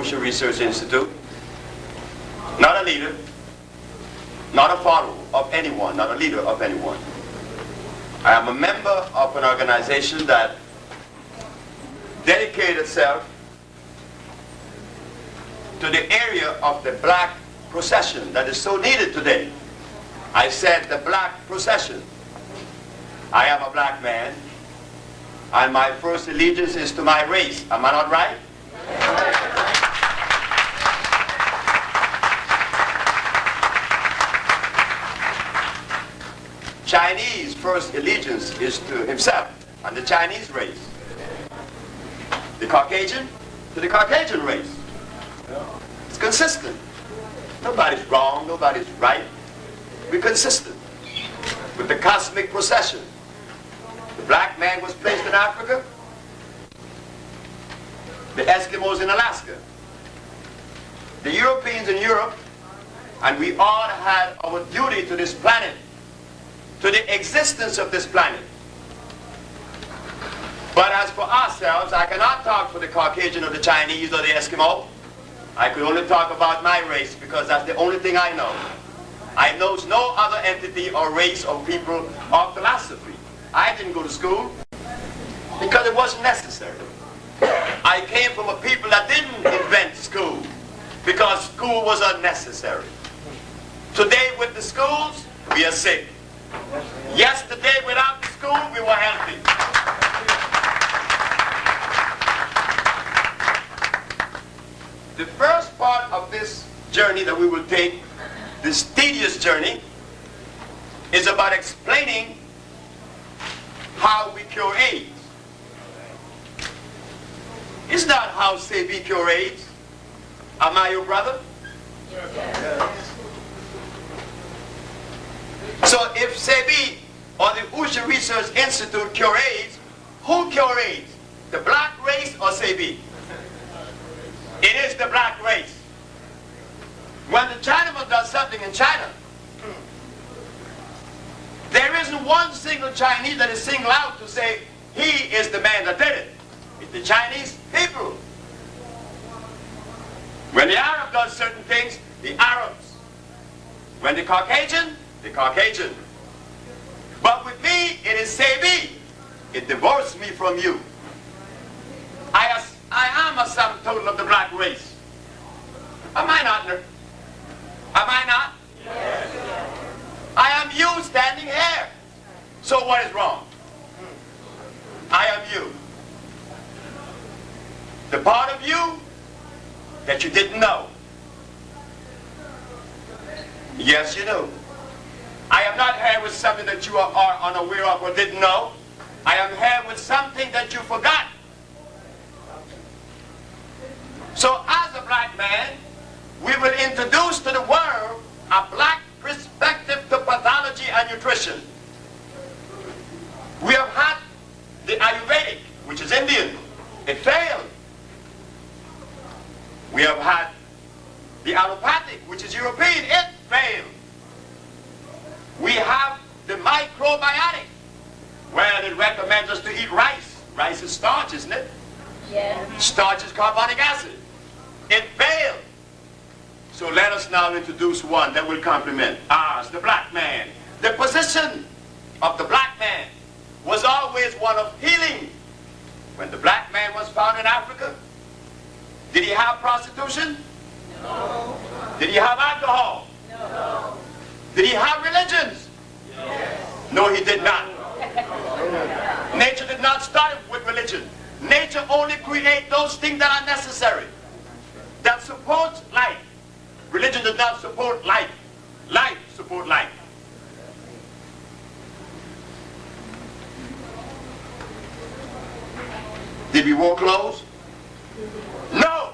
Ocean Research Institute, not a leader, not a follower of anyone, not a leader of anyone. I am a member of an organization that dedicated itself to the area of the black procession that is so needed today. I said the black procession. I am a black man, and my first allegiance is to my race. Am I not right? Chinese first allegiance is to himself and the Chinese race. The Caucasian to the Caucasian race. It's consistent. Nobody's wrong, nobody's right. We're consistent with the cosmic procession. The black man was placed in Africa, the Eskimos in Alaska, the Europeans in Europe, and we all had our duty to this planet, to the existence of this planet. But as for ourselves, I cannot talk for the Caucasian or the Chinese or the Eskimo. I could only talk about my race because that's the only thing I know. I know no other entity or race or people or philosophy. I didn't go to school because it wasn't necessary. I came from a people that didn't invent school because school was unnecessary. Today with the schools, we are sick. Yesterday without the school, we were healthy. The first part of this journey that we will take, this tedious journey, is about explaining how we cure AIDS. It's not how Sebi cure AIDS. Am I your brother? Yes. So if Sebi or the Ocean Research Institute cure AIDS, who cure AIDS? The black race or Sebi? It is the black race. When the Chinaman does something in China, there isn't one single Chinese that is singled out to say, he is the man that did it. It's the Chinese people. When the Arab does certain things, the Arabs. When the Caucasian, the Caucasian. But with me, it is Sebi. It divorced me from you. I am a sum total of the black race. Am I not? Am I not? Yes. I am you standing here. So what is wrong? I am you. The part of you that you didn't know. Yes, you do. I am not here with something that you are unaware of or didn't know. I am here with something that you forgot. So as a black man, we will introduce to the world a black perspective to pathology and nutrition. We have had the Ayurvedic, which is Indian. It failed. We have had the allopathic, which is European. It failed. We have the microbiotic, where it recommends us to eat rice. Rice is starch, isn't it? Yeah. Starch is carbonic acid. It failed. So let us now introduce one that will complement ours, the black man. The position of the black man was always one of healing. When the black man was found in Africa, did he have prostitution? No. Did he have alcohol? No. Did he have religions? Yes. No, he did not. Nature did not start with religion. Nature only creates those things that are necessary, that supports life. Religion does not support life. Life supports life. Did we wear clothes? No,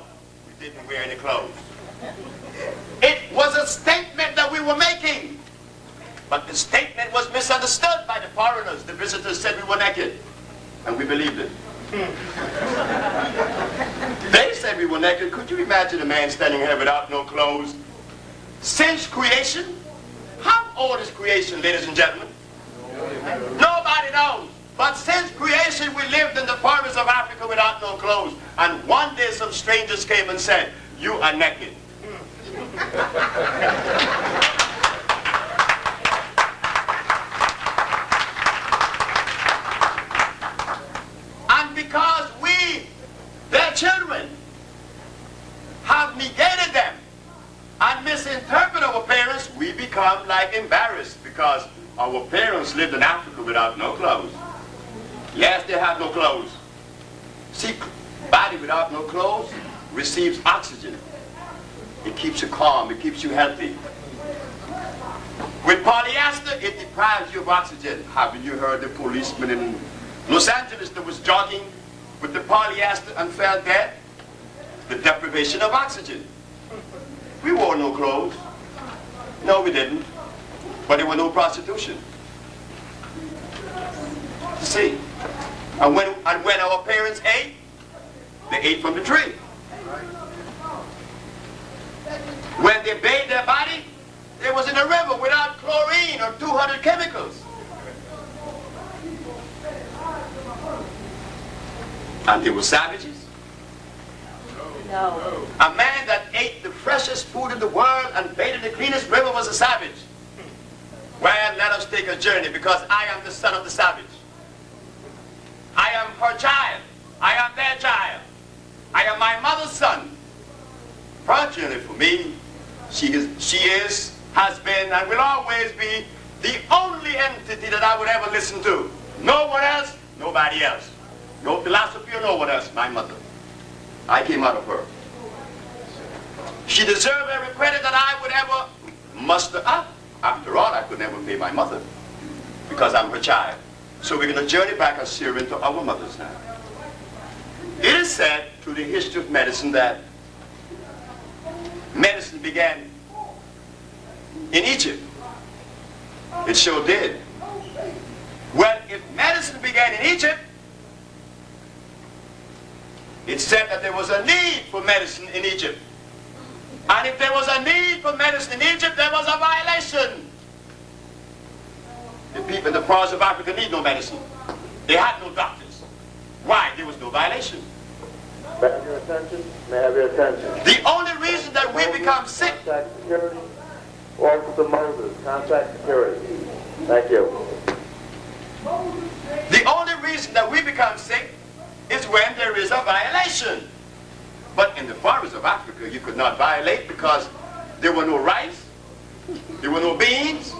we didn't wear any clothes. It was a statement that we were making. But the statement was misunderstood by the foreigners. The visitors said we were naked. And we believed it. They said we were naked. Could you imagine a man standing here without no clothes? Since creation? How old is creation, ladies and gentlemen? Nobody knows. But since creation, we lived in the forests of Africa without no clothes. And one day some strangers came and said, you are naked. And because we, their children, have negated them and misinterpret our parents, we become like embarrassed because our parents lived in Africa without no clothes. Yes, they had no clothes. See, body without no clothes receives oxygen. It keeps you calm, it keeps you healthy. With polyester, it deprives you of oxygen. Haven't you heard the policeman in Los Angeles that was jogging with the polyester and fell dead? The deprivation of oxygen. We wore no clothes. No, we didn't. But there was no prostitution. You see? And when our parents ate, they ate from the tree. When they bathed their body, they was in a river without chlorine or 200 chemicals. And they were savages. No. A man that ate the freshest food in the world and bathed in the cleanest river was a savage. Well, let us take a journey, because I am the son of the savage. I am her child. I am their child. I am my mother's son. Fortunately for me, she is, has been, and will always be the only entity that I would ever listen to. No one else, nobody else. No philosophy or no one else, my mother. I came out of her. She deserved every credit that I would ever muster up. After all, I could never pay my mother because I'm her child. So we're going to journey back and steer into our mothers now. It is said through the history of medicine that medicine began in Egypt. It sure did. Well, if medicine began in Egypt, it said that there was a need for medicine in Egypt. And if there was a need for medicine in Egypt, there was a violation. The people in the parts of Africa need no medicine. They had no doctors. Why? There was no violation. May I have your attention? May I have your attention? The only reason that we become sick. Contact security. Officer Moses, contact security. Thank you. The only reason that we become sick is when there is a violation. But in the forests of Africa, you could not violate because there were no rice, there were no beans,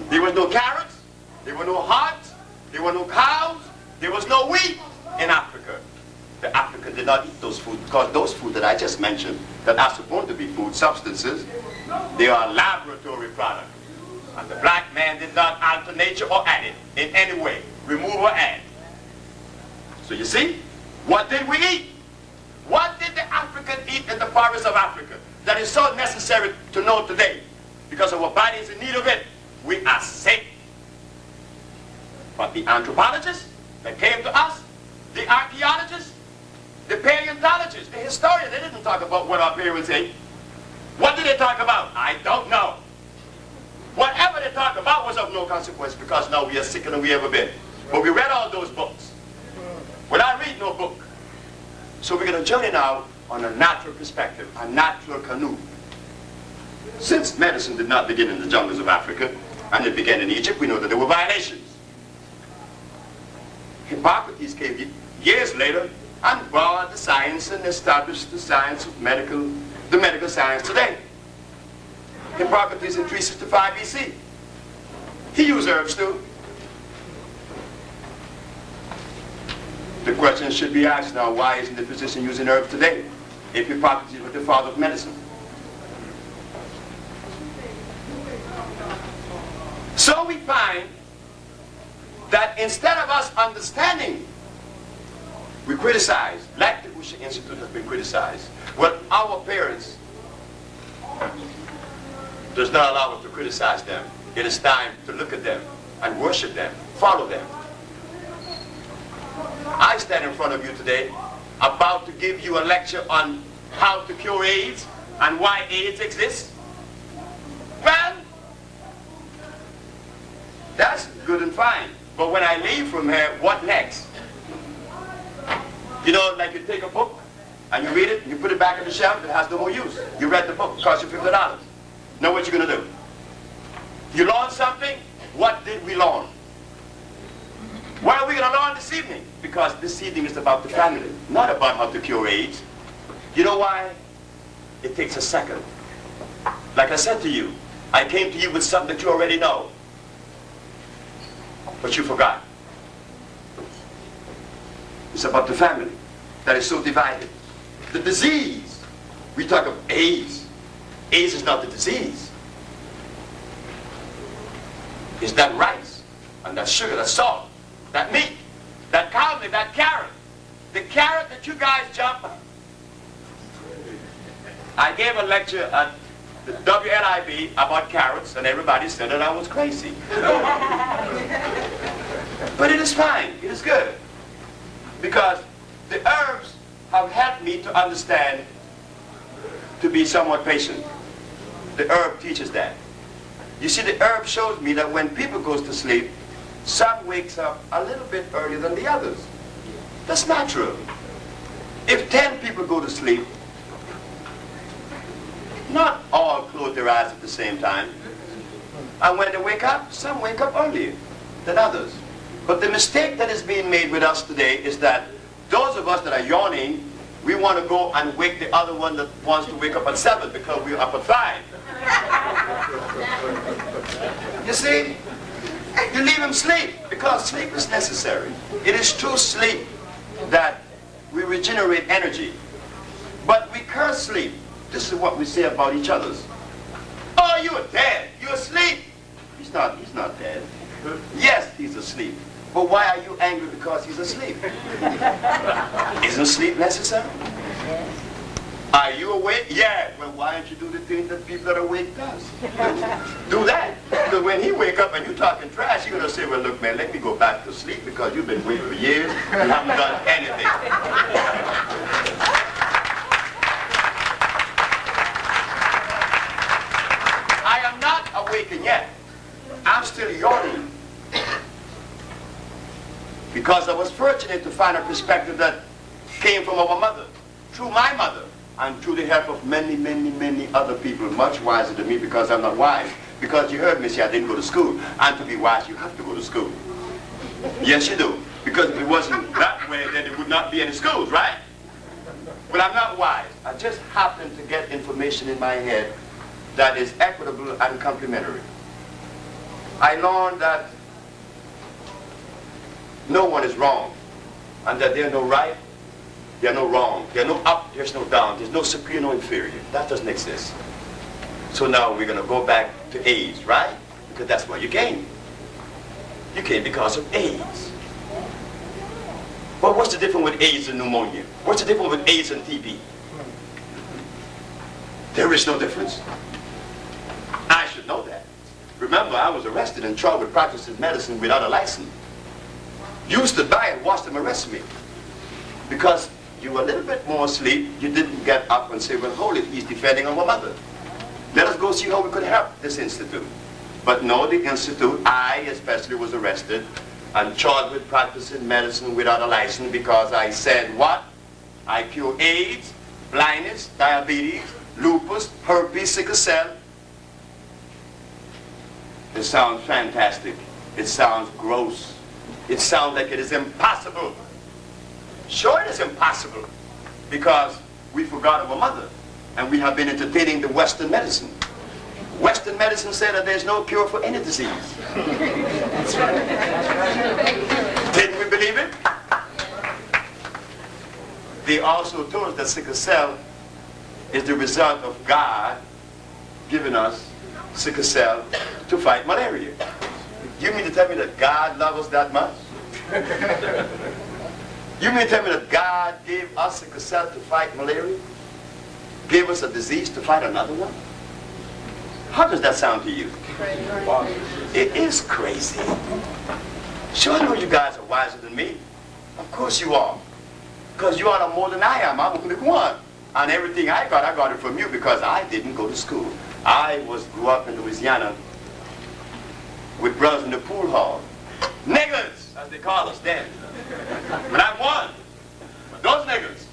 there was no carrots, there were no hogs, there were no cows, there was no wheat in Africa. The African did not eat those foods because those foods that I just mentioned that are supposed to be food substances, they are laboratory products. And the black man did not alter nature or add it in any way, remove or add. So you see, what did we eat? What did the African eat in the forests of Africa that is so necessary to know today? Because our body is in need of it. We are sick. But the anthropologists that came to us, the archaeologists, the paleontologists, the historians, they didn't talk about what our parents ate. What did they talk about? I don't know. Whatever they talked about was of no consequence because now we are sicker than we ever been. But we read all those books. Well, I read no book. So we're going to journey now on a natural perspective, a natural canoe. Since medicine did not begin in the jungles of Africa, and it began in Egypt, we know that there were violations. Hippocrates came years later and brought the science and established the science of the medical science today. Hippocrates in 365 BC. He used herbs too. The question should be asked now, why isn't the physician using herbs today? If Hippocrates was the father of medicine. So we find that instead of us understanding, we criticize, like the Usha Institute has been criticized. Well, our parents does not allow us to criticize them. It is time to look at them and worship them, follow them. I stand in front of you today about to give you a lecture on how to cure AIDS and why AIDS exists. Well, that's good and fine. But when I leave from here, what next? You know, like you take a book and you read it, and you put it back on the shelf, it has no more use. You read the book, it cost you $50. Now what you going to do? You learn something? What did we learn? What are we going to learn this evening? Because this evening is about the family, not about how to cure AIDS. You know why? It takes a second. Like I said to you, I came to you with something that you already know, but you forgot. It's about the family that is so divided. The disease, we talk of AIDS. AIDS is not the disease. It's that rice, and that sugar, that salt, that meat, that cow meat, that carrot. The carrot that you guys jump on. I gave a lecture at the WNIB about carrots, and everybody said that I was crazy. But it is fine. It is good. Because the herbs have helped me to understand, to be somewhat patient. The herb teaches that. You see, the herb shows me that when people goes to sleep, some wakes up a little bit earlier than the others. That's natural. If 10 people go to sleep, not all close their eyes at the same time. And when they wake up, some wake up earlier than others. But the mistake that is being made with us today is that those of us that are yawning, we want to go and wake the other one that wants to wake up at 7 because we're up at 5. You see? You leave him sleep because sleep is necessary. It is through sleep that we regenerate energy. But we curse sleep. This is what we say about each other. Oh, you are dead. You're asleep. He's not dead. Yes, he's asleep. But why are you angry because he's asleep? Isn't sleep necessary? Are you awake? Yeah. Well, why don't you do the things that people that are awake does? Do that. Because when he wake up and you talking trash, you're going to say, well, look, man, let me go back to sleep because you've been awake for years and haven't done anything. I am not awakened yet. I'm still yawning. Because I was fortunate to find a perspective that came from our mother, through my mother, and through the help of many, many, many other people, much wiser than me because I'm not wise. Because you heard me say I didn't go to school. And to be wise, you have to go to school. Yes, you do. Because if it wasn't that way, then there would not be any schools, right? But I'm not wise. I just happen to get information in my head that is equitable and complementary. I learned that no one is wrong, and that there's no right, there's no wrong, there's no up, there's no down, there's no superior, no inferior. That doesn't exist. So now we're going to go back to AIDS, right? Because that's why you came. You came because of AIDS. Well, what's the difference with AIDS and pneumonia? What's the difference with AIDS and TB? There is no difference. I should know that. Remember, I was arrested and charged with practicing medicine without a license. You stood by and watched them arrest me. Because you were a little bit more asleep, you didn't get up and say, well, hold it, he's defending our mother. Let us go see how we could help this institute. But no, the institute, I especially was arrested and charged with practicing medicine without a license because I said what? I cure AIDS, blindness, diabetes, lupus, herpes, sickle cell. It sounds fantastic. It sounds gross. It sounds like it is impossible. Sure, it is impossible because we forgot our mother and we have been entertaining the Western medicine. Western medicine said that there's no cure for any disease. Didn't we believe it? They also told us that sickle cell is the result of God giving us sickle cell to fight malaria. You mean to tell me that God loves us that much? You mean to tell me that God gave us sickle cell to fight malaria? Gave us a disease to fight another one? How does that sound to you? It is crazy. Sure, I know you guys are wiser than me. Of course you are. Because you are more than I am. I'm only one. And everything I got it from you because I didn't go to school. I grew up in Louisiana with brothers in the pool hall. Niggers, as they call us then. But I'm one. But those niggers,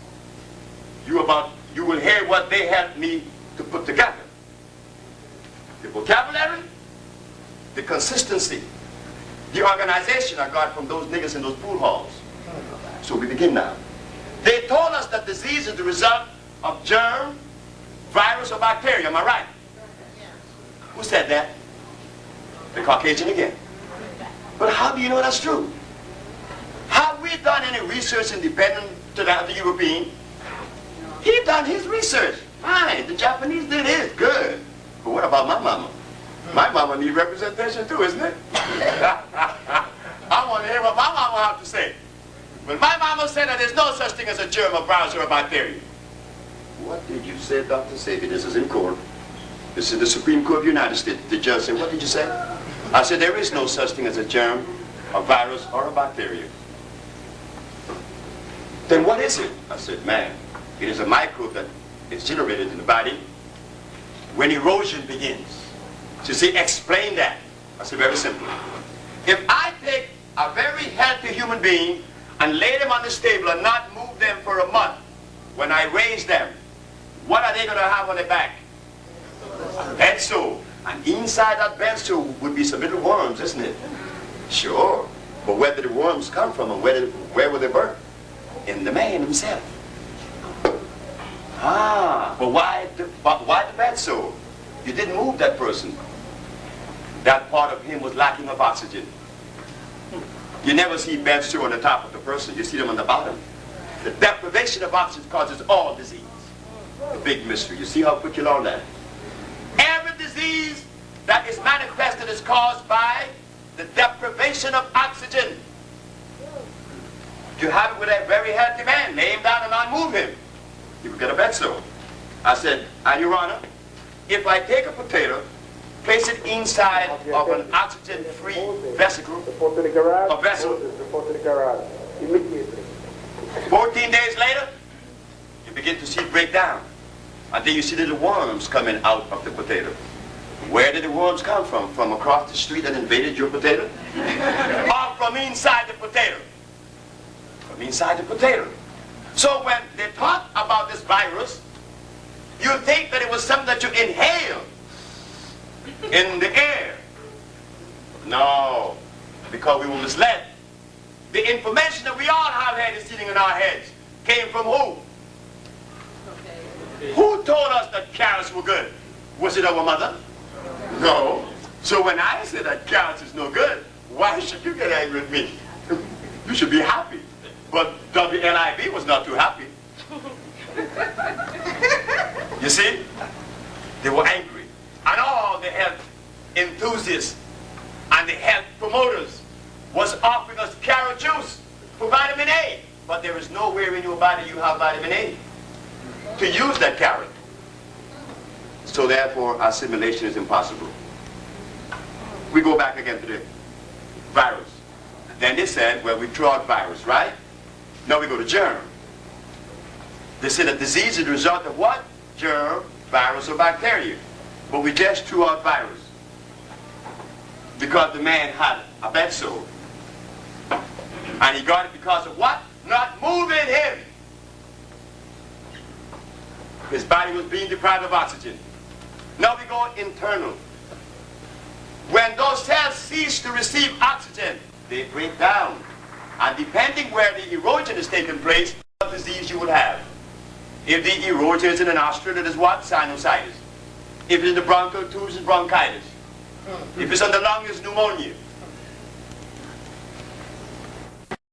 you will hear what they helped me to put together. The vocabulary, the consistency, the organization I got from those niggas in those pool halls. So we begin now. They told us that disease is the result of germ, virus, or bacteria. Am I right? Who said that? The Caucasian again. But how do you know that's true? Have we done any research independent to that of the European? He done his research. Fine. The Japanese did his. Good. But what about my mama? My mama needs representation too, isn't it? I want to hear what my mama have to say. When my mama said that there's no such thing as a germ, a virus, or a bacteria. What did you say, Dr. Sebi? This is in court. This is the Supreme Court of the United States. The judge said, what did you say? I said, there is no such thing as a germ, a virus, or a bacteria. Then what is it? I said, man, it is a microbe that is generated in the body when erosion begins. She said, explain that. I said, very simple. If I take a very healthy human being and lay them on this table and not move them for a month, when I raise them, what are they going to have on their back? A bed sore. And inside that bed sore would be some little worms, isn't it? Sure. But where did the worms come from and where were they birthed? In the man himself. Ah, but why the bed sore? You didn't move that person. That part of him was lacking of oxygen. You never see bed sore on the top of the person. You see them on the bottom. The deprivation of oxygen causes all disease. The big mystery. You see how quick you learn that? Every disease that is manifested is caused by the deprivation of oxygen. You have it with a very healthy man. Lay him down and unmove him. You will get a bed sore. I said, Your Honor, if I take a potato, place it inside of an oxygen-free vesicle, a vessel, 14 days later, you begin to see it break down. And then you see little worms coming out of the potato. Where did the worms come from? From across the street that invaded your potato? Or from inside the potato? From inside the potato. So when they talk about this virus, you think that it was something that you inhale in the air. No, because we were misled. The information that we all have had is sitting in our heads came from who? Who told us that carrots were good? Was it our mother? No. So when I say that carrots is no good, why should you get angry with me? You should be happy. But WLIB was not too happy. You see? They were angry. And all the health enthusiasts and the health promoters was offering us carrot juice for vitamin A. But there is nowhere in your body you have vitamin A to use that carrot. So therefore, assimilation is impossible. We go back again to the virus. Then they said, well, we threw out virus, right? Now we go to germ. They said that disease is the result of what? Germ, virus, or bacteria. But we just threw out virus because the man had a bed sore. And he got it because of what? Not moving him. His body was being deprived of oxygen. Now we go internal. When those cells cease to receive oxygen, they break down. And depending where the erosion is taking place, what disease you will have. If the erosion is in the nostril, it is what? Sinusitis. If it's in the bronchial tubes, it's bronchitis. If it's on the lung, it's pneumonia.